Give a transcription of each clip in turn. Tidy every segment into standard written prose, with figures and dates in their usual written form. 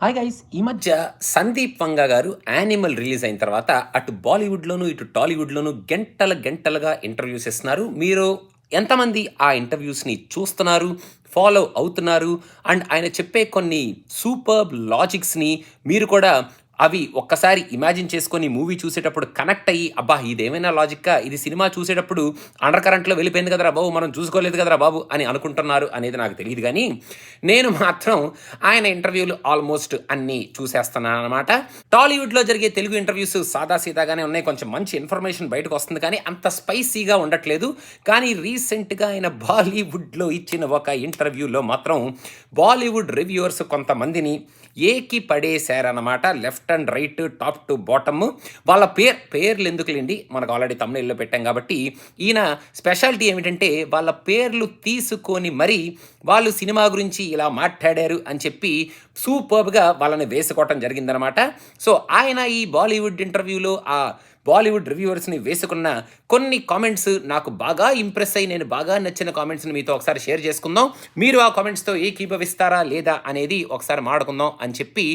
Hi guys! ఈ మధ్య సందీప్ వంగ గారు 'యానిమల్' రిలీజ్ అయిన తర్వాత అటు బాలీవుడ్‌లోను, ఇటు టాలీవుడ్‌లోను గంటలుగా ఇంటర్వ్యూస్ ఇస్తున్నారు. మీరు ఎంతమంది ఆ ఇంటర్వ్యూస్‌ని చూస్తున్నారు, ఫాలో అవుతున్నారు? అండ్ ఆయన చెప్పే కొన్ని సూపర్బ్ లాజిక్స్‌ని మీరు కూడా అవి ఒక్కసారి ఇమాజిన్ చేసుకొని మూవీ చూసేటప్పుడు కనెక్ట్ అయ్యి, అబ్బా! ఇదేమైనా లాజిక్కా? ఇది సినిమా చూసేటప్పుడు అండర్ కరెంట్‌లో వెళ్ళిపోయింది కదరా బాబు! మనం చూసుకోలేదు కదరా బాబు! అని అనుకుంటున్నారు అనేది నాకు తెలీదు గానీ, నేను మాత్రం ఆయన ఇంటర్వ్యూలు ఆల్మోస్ట్ అన్నీ చూసేస్తున్నాననమాట. టాలీవుడ్‌లో జరిగే తెలుగు ఇంటర్వ్యూస్ సాదాసీదాగానే ఉన్నాయి. కొంచెం మంచి ఇన్ఫర్మేషన్ బయటకొస్తుంది కానీ, అంత స్పైసీగా ఉండట్లేదు. కానీ రీసెంట్‌గా ఆయన బాలీవుడ్‌లో ఇచ్చిన ఒక ఇంటర్వ్యూలో మాత్రం బాలీవుడ్ రివ్యూవర్స్ కొంతమందిని ఏకి పడేశారనమాట. Left and right, top to bottom. వాళ్ళ పేర్లు ఎందుకులెండి, మనకు ఆల్రెడీ థంబ్‌నెయిల్‌లో పెట్టాం కాబట్టి. ఈయన స్పెషాలిటీ ఏమిటంటే, వాళ్ళ పేర్లు తీసుకొని మరీ వాళ్ళు సినిమా గురించి ఇలా మాట్లాడారు అని చెప్పి సూపర్బ్‌గా వాళ్ళని వేసుకోవటం జరిగిందనమాట. సో, ఆయన ఈ బాలీవుడ్ ఇంటర్వ్యూలో బాలీవుడ్ రివ్యూవర్స్‌ని వేసుకున్న కొన్ని కామెంట్స్ నాకు బాగా ఇంప్రెస్ అయ్యి, నేను బాగా నచ్చిన కామెంట్స్‌ని మీతో ఒకసారి షేర్ చేసుకుందాం. మీరు ఆ కామెంట్స్‌తో ఏకీభవిస్తారా లేదా అనేది ఒకసారి మాట్లాడుకుందాం అని చెప్పి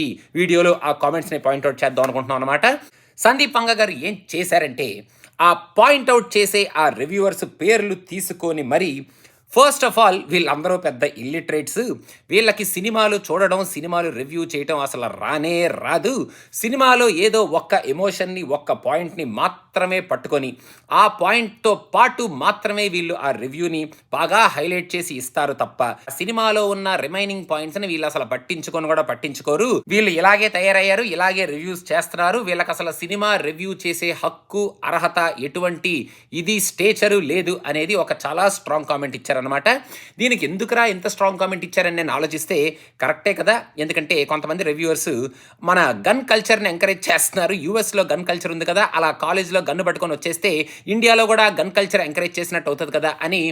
ఈ వీడియోలో ఆ కామెంట్స్‌ని పాయింట్ ఔట్ చేద్దాం అనుకుంటున్నాం అనమాట. సందీప్ వంగ గారు ఏం చేశారంటే, ఆ పాయింట్ ఔట్ చేసే ఆ రివ్యూవర్స్ పేర్లు తీసుకొని మరి ఫస్ట్ ఆఫ్ ఆల్ వీళ్ళందరూ పెద్ద ఇల్లిటరేట్స్. వీళ్ళకి సినిమాలు చూడడం, సినిమాలు రివ్యూ చేయటం అసలు రానే రాదు. సినిమాలో ఏదో ఒక్క ఎమోషన్‌ని, ఒక్క పాయింట్‌ని మాత్రమే పట్టుకొని, ఆ పాయింట్‌తో పాటు మాత్రమే వీళ్ళు ఆ రివ్యూని బాగా హైలైట్ చేసి ఇస్తారు తప్ప, సినిమాలో ఉన్న రిమైనింగ్ పాయింట్స్‌ని వీళ్ళు అసలు పట్టించుకొని కూడా పట్టించుకోరు. వీళ్ళు ఇలాగే తయారయ్యారు, ఇలాగే రివ్యూస్ చేస్తున్నారు. వీళ్ళకసలు సినిమా రివ్యూ చేసే హక్కు, అర్హత, ఎటువంటి స్టేచరు లేదు అనేది ఒక చాలా స్ట్రాంగ్ కామెంట్ ఇచ్చారనమాట. దీనికి ఎందుకురా ఇంత స్ట్రాంగ్ కామెంట్ ఇచ్చారని నేను ఆలోచిస్తే కరెక్టే కదా. ఎందుకంటే కొంతమంది రివ్యూవర్స్ మన గన్ కల్చర్ని ఎంకరేజ్ చేస్తున్నారు. యూఎస్లో గన్ కల్చర్ ఉంది కదా, అలా కాలేజ్లో గన్ను పట్టుకొని వచ్చేస్తే ఇండియాలో కూడా గన్ కల్చర్ ఎంకరేజ్ చేసినట్టు అవుతుంది కదా అని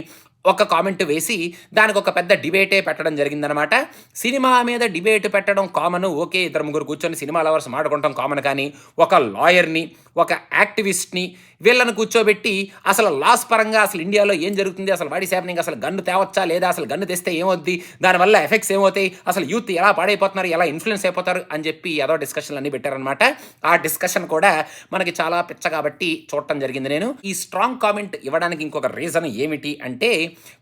ఒక కామెంట్ వేసి దానికి ఒక పెద్ద డిబేటే పెట్టడం జరిగిందనమాట. సినిమా మీద డిబేట్ పెట్టడం కామన్, ఓకే, ఇద్దరు ముగ్గురు కూర్చొని సినిమా లవర్స్ మాట్లాడుకుంటాం కామన్. కానీ ఒక లాయర్ని, ఒక యాక్టివిస్ట్ని వీళ్ళని కూర్చోబెట్టి అసలు లాస్ పరంగా అసలు ఇండియాలో ఏం జరుగుతుంది, అసలు వాడి హ్యాపెనింగ్, అసలు గన్ను తేవచ్చా లేదా, అసలు గన్ను తెస్తే ఏమవుద్ది, దానివల్ల ఎఫెక్ట్స్ ఏమవుతాయి, అసలు యూత్ ఎలా పాడైపోతున్నారు, ఎలా ఇన్ఫ్లుయెన్స్ అయిపోతారు అని చెప్పి ఏదో డిస్కషన్లు అన్నీ పెట్టారనమాట. ఆ డిస్కషన్ కూడా మనకి చాలా పిచ్చ కాబట్టి చూడటం జరిగింది. నేను ఈ స్ట్రాంగ్ కామెంట్ ఇవ్వడానికి ఇంకొక రీజన్ ఏమిటి అంటే,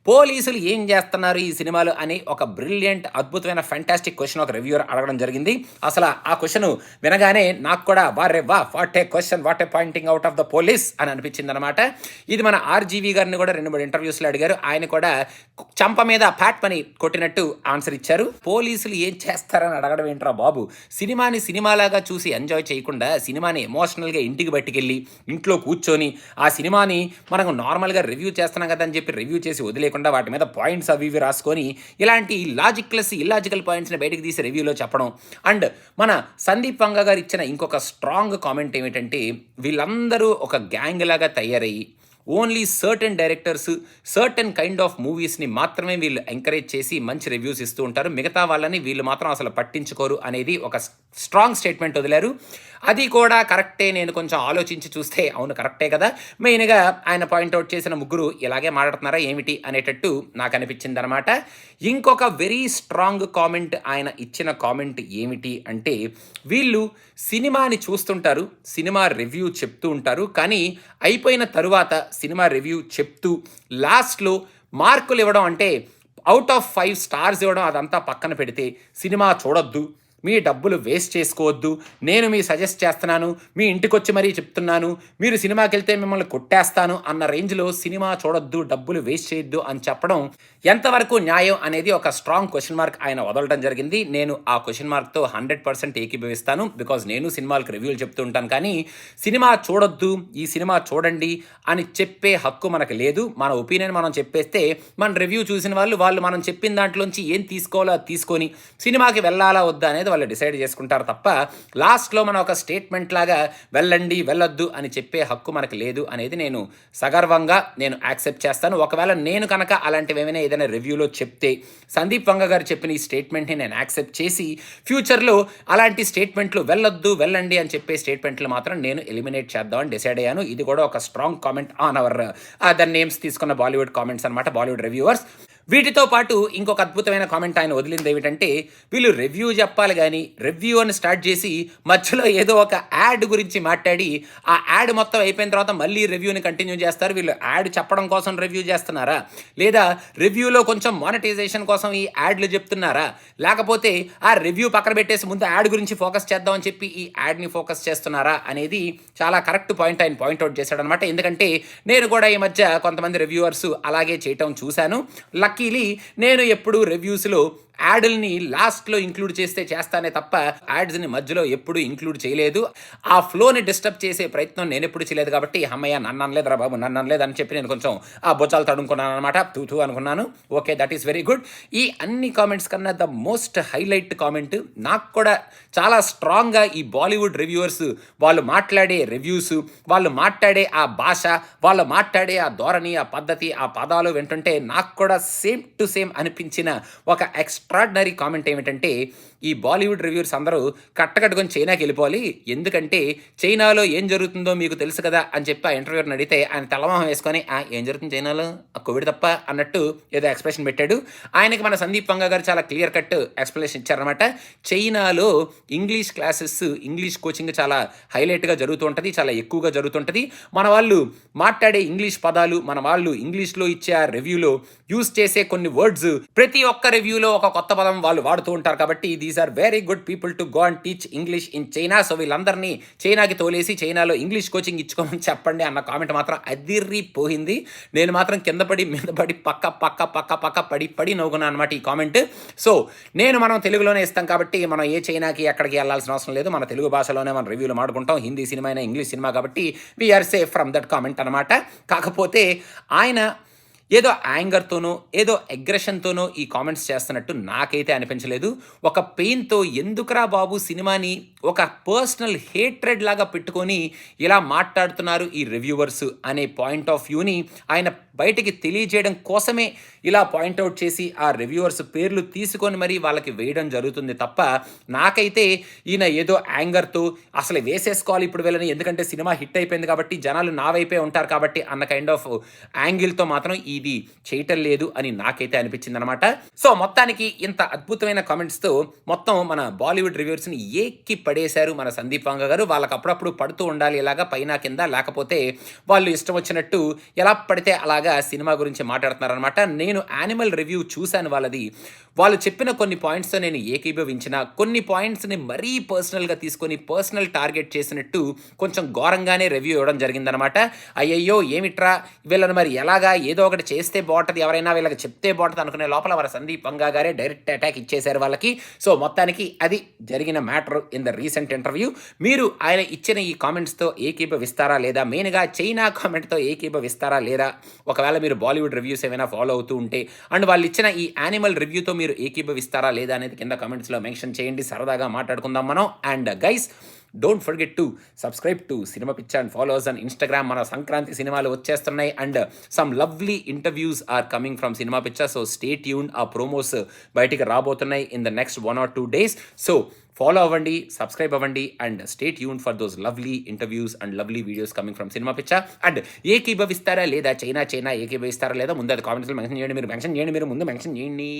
పోలీసులు ఏం చేస్తున్నారు ఈ సినిమాలు అని ఒక బ్రిలియంట్, అద్భుతమైన, ఫ్యాంటాస్టిక్ క్వశ్చన్ ఒక రివ్యూవర్ అడగడం జరిగింది. అసలు ఆ క్వశ్చన్ వినగానే నాకు కూడా వారే వా, what a question, what a pointing out of the police అని అనిపించింది అనమాట. ఇది మన ఆర్జీవి గారిని కూడా 2-3 ఇంటర్వ్యూస్లో అడిగారు. ఆయన కూడా చంప మీద ప్యాట్ పని కొట్టినట్టు ఆన్సర్ ఇచ్చారు. పోలీసులు ఏం చేస్తారని అడగడం ఏంట్రా బాబు, సినిమాని సినిమాలాగా చూసి ఎంజాయ్ చేయకుండా సినిమాని ఎమోషనల్గా ఇంటికి పట్టుకెళ్ళి ఇంట్లో కూర్చొని ఆ సినిమాని మనకు నార్మల్గా రివ్యూ చేస్తున్నాం కదా అని చెప్పి రివ్యూ చేసి వదిలేకుండా వాటి మీద పాయింట్స్ అవి ఇవి రాసుకొని ఇలాంటి లాజిక్లెస్, ఇల్లాజికల్ పాయింట్స్ని బయటకు తీసి రివ్యూలో చెప్పడం. అండ్ మన సందీప్ వంగ గారు ఇచ్చిన ఇంకొక స్ట్రాంగ్ కామెంట్ ఏమిటంటే, వీళ్ళందరూ ఒక గ్యాంగ్ లాగా తయారయ్యి only certain directors, certain kind of మూవీస్ని మాత్రమే వీళ్ళు ఎంకరేజ్ చేసి మంచి రివ్యూస్ ఇస్తూ ఉంటారు, మిగతా వాళ్ళని వీళ్ళు మాత్రం అసలు పట్టించుకోరు అనేది ఒక స్ట్రాంగ్ స్టేట్మెంట్ వదిలారు. అది కూడా కరెక్టే. నేను కొంచెం ఆలోచించి చూస్తే అవును కరెక్టే కదా. మెయిన్గా ఆయన పాయింట్అవుట్ చేసిన ముగ్గురు ఇలాగే మాట్లాడుతున్నారా ఏమిటి అనేటట్టు నాకు అనిపించింది అనమాట. ఇంకొక వెరీ స్ట్రాంగ్ కామెంట్ ఆయన ఇచ్చిన కామెంట్ ఏమిటి అంటే, వీళ్ళు సినిమాని చూస్తుంటారు, సినిమా రివ్యూ చెప్తూ ఉంటారు, కానీ అయిపోయిన తరువాత సినిమా రివ్యూ చెప్తూ లాస్ట్లో మార్కులు ఇవ్వడం, అంటే అవుట్ ఆఫ్ 5 స్టార్స్ ఇవ్వడం, అదంతా పక్కన పెడితే సినిమా చూడొద్దు, మీ డబ్బులు వేస్ట్ చేసుకోవద్దు, నేను మీ సజెస్ట్ చేస్తున్నాను, మీ ఇంటికి వచ్చి మరీ చెప్తున్నాను, మీరు సినిమాకి వెళ్తే మిమ్మల్ని కొట్టేస్తాను అన్న రేంజ్లో సినిమా చూడొద్దు, డబ్బులు వేస్ట్ చేయొద్దు అని చెప్పడం ఎంతవరకు న్యాయం అనేది ఒక స్ట్రాంగ్ క్వశ్చన్ మార్క్ ఆయన వదలడం జరిగింది. నేను ఆ క్వశ్చన్ మార్క్తో 100% ఏకీభవిస్తాను. బికాజ్ నేను సినిమాలకు రివ్యూలు చెప్తూ ఉంటాను, కానీ సినిమా చూడొద్దు, ఈ సినిమా చూడండి అని చెప్పే హక్కు మనకు లేదు. మన ఒపీనియన్ మనం చెప్పేస్తే మన రివ్యూ చూసిన వాళ్ళు మనం చెప్పిన దాంట్లోంచి ఏం తీసుకోవాలో అది తీసుకొని సినిమాకి వెళ్ళాలా వద్దా అనేది వాళ్ళు డిసైడ్ చేసుకుంటారు తప్ప, లాస్ట్లో మనం ఒక స్టేట్మెంట్ లాగా వెళ్ళండి వెళ్ళొద్దు అని చెప్పే హక్కు మనకు లేదు అనేది నేను సగర్వంగా యాక్సెప్ట్ చేస్తాను. ఒకవేళ నేను కనుక అలాంటివి ఏమైనా ఏదైనా రివ్యూలో చెప్తే, సందీప్ వంగ గారు చెప్పిన ఈ స్టేట్మెంట్ని నేను యాక్సెప్ట్ చేసి ఫ్యూచర్లో అలాంటి స్టేట్మెంట్లు వెళ్ళొద్దు వెళ్ళండి అని చెప్పే స్టేట్మెంట్లు మాత్రం నేను ఎలిమినేట్ చేద్దామని డిసైడ్ అయ్యాను. ఇది కూడా ఒక strong comment on hour the names తీసుకున్న బాలీవుడ్ కామెంట్స్ అనమాట, బాలీవుడ్ రివ్యూవర్స్. వీటితో పాటు ఇంకొక అద్భుతమైన కామెంట్ ఆయన వదిలింది ఏమిటంటే, వీళ్ళు రివ్యూ చెప్పాలి గానీ, రివ్యూ అని స్టార్ట్ చేసి మధ్యలో ఏదో ఒక యాడ్ గురించి మాట్లాడి, ఆ యాడ్ మొత్తం అయిపోయిన తర్వాత మళ్ళీ రివ్యూని కంటిన్యూ చేస్తారు. వీళ్ళు యాడ్ చెప్పడం కోసం రివ్యూ చేస్తున్నారా? లేదా రివ్యూలో కొంచెం మానిటైజేషన్ కోసం ఈ యాడ్లు చెప్తున్నారా? లేకపోతే ఆ రివ్యూ పక్కన పెట్టేసి ముందు యాడ్ గురించి ఫోకస్ చేద్దామని చెప్పి ఈ యాడ్ని ఫోకస్ చేస్తున్నారా? అనేది చాలా కరెక్ట్ పాయింట్ ఆయన పాయింట్అవుట్ చేశాడనమాట. ఎందుకంటే నేను కూడా ఈ మధ్య కొంతమంది రివ్యూవర్స్ అలాగే చేయటం చూశాను. లక్కీలీ నేను ఎప్పుడు రివ్యూస్లో యాడ్ల్ని లాస్ట్లో ఇంక్లూడ్ చేస్తానే తప్ప యాడ్స్ని మధ్యలో ఎప్పుడు ఇంక్లూడ్ చేయలేదు. ఆ ఫ్లోని డిస్టర్బ్ చేసే ప్రయత్నం నేను ఎప్పుడు చేయలేదు కాబట్టి అమ్మయ్య నన్ను అనలేదురా బాబు, నన్ను అనలేదు అని చెప్పి నేను కొంచెం ఆ బొచ్చాలు తడుముకున్నాను అనమాట. తూ అనుకున్నాను. Okay, that is very good. ఈ అన్ని కామెంట్స్ కన్నా ద మోస్ట్ హైలైట్ కామెంట్ నాకు కూడా చాలా స్ట్రాంగ్గా ఈ బాలీవుడ్ రివ్యూవర్స్ వాళ్ళు మాట్లాడే రివ్యూస్, వాళ్ళు మాట్లాడే ఆ భాష, వాళ్ళు మాట్లాడే ఆ ధోరణి, ఆ పద్ధతి, ఆ పదాలు వింటుంటే నాకు కూడా సేమ్ టు సేమ్ అనిపించిన ఒక ఎక్స్ట్రాడినరీ కామెంట్ ఏమిటంటే, ఈ బాలీవుడ్ రివ్యూర్స్ అందరూ కట్టకట్టుకొని చైనాకి వెళ్ళిపోవాలి, ఎందుకంటే చైనాలో ఏం జరుగుతుందో మీకు తెలుసు కదా అని చెప్పి ఆ ఇంటర్వ్యూని అడిగితే ఆయన తెల్లమొహం వేసుకొని ఏం జరుగుతుంది చైనాలో, కోవిడ్ తప్ప అన్నట్టు ఏదో ఎక్స్ప్రెషన్ పెట్టాడు. ఆయనకి మన సందీప్ వంగ గారు చాలా క్లియర్ కట్ ఎక్స్ప్లెనేషన్ ఇచ్చారనమాట. చైనాలో ఇంగ్లీష్ క్లాసెస్, ఇంగ్లీష్ కోచింగ్ చాలా హైలైట్గా జరుగుతూ ఉంటుంది, చాలా ఎక్కువగా జరుగుతుంటుంది. మన వాళ్ళు మాట్లాడే ఇంగ్లీష్ పదాలు, మన వాళ్ళు ఇంగ్లీష్లో ఇచ్చే ఆ రివ్యూలో యూజ్ చేసే కొన్ని వర్డ్స్, ప్రతి ఒక్క రివ్యూలో ఒక కొత్త పదం వాళ్ళు వాడుతూ ఉంటారు. కాబట్టి these are very good people to go and teach English in China. So వీళ్ళందరినీ చైనాకి తోలేసి చైనాలో ఇంగ్లీష్ కోచింగ్ ఇచ్చుకోమని చెప్పండి అన్న కామెంట్ మాత్రం అదిరిపోయింది. నేను మాత్రం కింద పడి మీద పడి పక్క పడి నవ్వుకున్నాను అనమాట ఈ కామెంట్. సో మనం తెలుగులోనే ఇస్తాం కాబట్టి మనం ఏ చైనాకి ఎక్కడికి వెళ్ళాల్సిన అవసరం లేదు. మన తెలుగు భాషలోనే మనం రివ్యూలు మాడుకుంటాం. హిందీ సినిమా అయినా ఇంగ్లీష్ సినిమా కాబట్టి we are safe from that comment అనమాట. కాకపోతే ఆయన ఏదో యాంగర్తోనో ఏదో అగ్రెషన్తోనో ఈ కామెంట్స్ చేస్తున్నట్టు నాకైతే అనిపించలేదు. ఒక పెయిన్తో ఎందుకురా బాబు సినిమాని ఒక పర్సనల్ హేట్రెడ్ లాగా పెట్టుకొని ఇలా మాట్లాడుతున్నారు ఈ రివ్యూవర్స్ అనే పాయింట్ ఆఫ్ వ్యూని ఆయన బయటికి తెలియజేయడం కోసమే ఇలా పాయింట్అవుట్ చేసి ఆ రివ్యూవర్స్ పేర్లు తీసుకొని మరీ వాళ్ళకి వేయడం జరుగుతుంది తప్ప, నాకైతే ఈయన ఏదో యాంగర్తో అసలు వేసేసుకోవాలి ఇప్పుడు వెళ్ళని, ఎందుకంటే సినిమా హిట్ అయిపోయింది కాబట్టి జనాలు నా వైపే ఉంటారు కాబట్టి అన్న కైండ్ ఆఫ్ యాంగిల్తో మాత్రం ఇది చేయటం లేదు అని నాకైతే అనిపించింది అనమాట. సో మొత్తానికి ఇంత అద్భుతమైన కామెంట్స్తో మొత్తం మన బాలీవుడ్ రివ్యూవర్స్ని ఏక్కి పడేశారు మన సందీప్ వంగ గారు. వాళ్ళకి అప్పుడప్పుడు పడుతూ ఉండాలి ఇలాగా పైన కింద, లేకపోతే వాళ్ళు ఇష్టం వచ్చినట్టు ఎలా పడితే అలాగా సినిమా గురించి మాట్లాడుతున్నారనమాట. నేను యానిమల్ రివ్యూ చూశాను వాళ్ళది. వాళ్ళు చెప్పిన కొన్ని పాయింట్స్తో నేను ఏకీభవించిన, కొన్ని పాయింట్స్ని మరీ పర్సనల్గా తీసుకొని పర్సనల్ టార్గెట్ చేసినట్టు కొంచెం ఘోరంగానే రివ్యూ ఇవ్వడం జరిగిందనమాట. అయ్యయ్యో ఏమిట్రా వీళ్ళని మరి ఎలాగా ఏదో ఒకటి చేస్తే బాగుంటుంది, ఎవరైనా వీళ్ళకి చెప్తే బాగుంటుంది అనుకునే లోపల వారి సందీప్ వంగ గారే డైరెక్ట్ అటాక్ ఇచ్చేశారు వాళ్ళకి. సో మొత్తానికి అది జరిగిన matter in the recent interview. మీరు ఆయన ఇచ్చిన ఈ కామెంట్స్తో ఏకీభవిస్తారా లేదా, మెయిన్గా చైనా కామెంట్తో ఏకీభవిస్తారా లేదా, ఒకవేళ మీరు బాలీవుడ్ రివ్యూస్ ఏమైనా ఫాలో అవుతూ ఉంటే అండ్ వాళ్ళు ఇచ్చిన ఈ యానిమల్ రివ్యూతో మీరు ఏకీభవిస్తారా లేదా అనేది కింద కామెంట్స్లో మెన్షన్ చేయండి. సరదాగా మాట్లాడుకుందాం మనం. And guys, don't forget to subscribe to Cinema Pichcha and follow us on Instagram. మన సంక్రాంతి సినిమాలు వచ్చేస్తున్నాయి and some lovely interviews are coming from Cinema Pichcha. So stay tuned. ఆ ప్రోమోస్ బయటికి రాబోతున్నాయి in the next 1 or 2 days. So follow అవ్వండి, సబ్స్క్రైబ్ అవ్వండి and stay tune for those lovely interviews and lovely videos coming from Cinema Pichcha. And ఏకీభవిస్తారా లేదా, చైనా ఏకీభవిస్తారా లేదా ముందు అది కామెంట్స్లో మెన్షన్ చేయండి. మీరు ముందు మెన్షన్ చేయండి.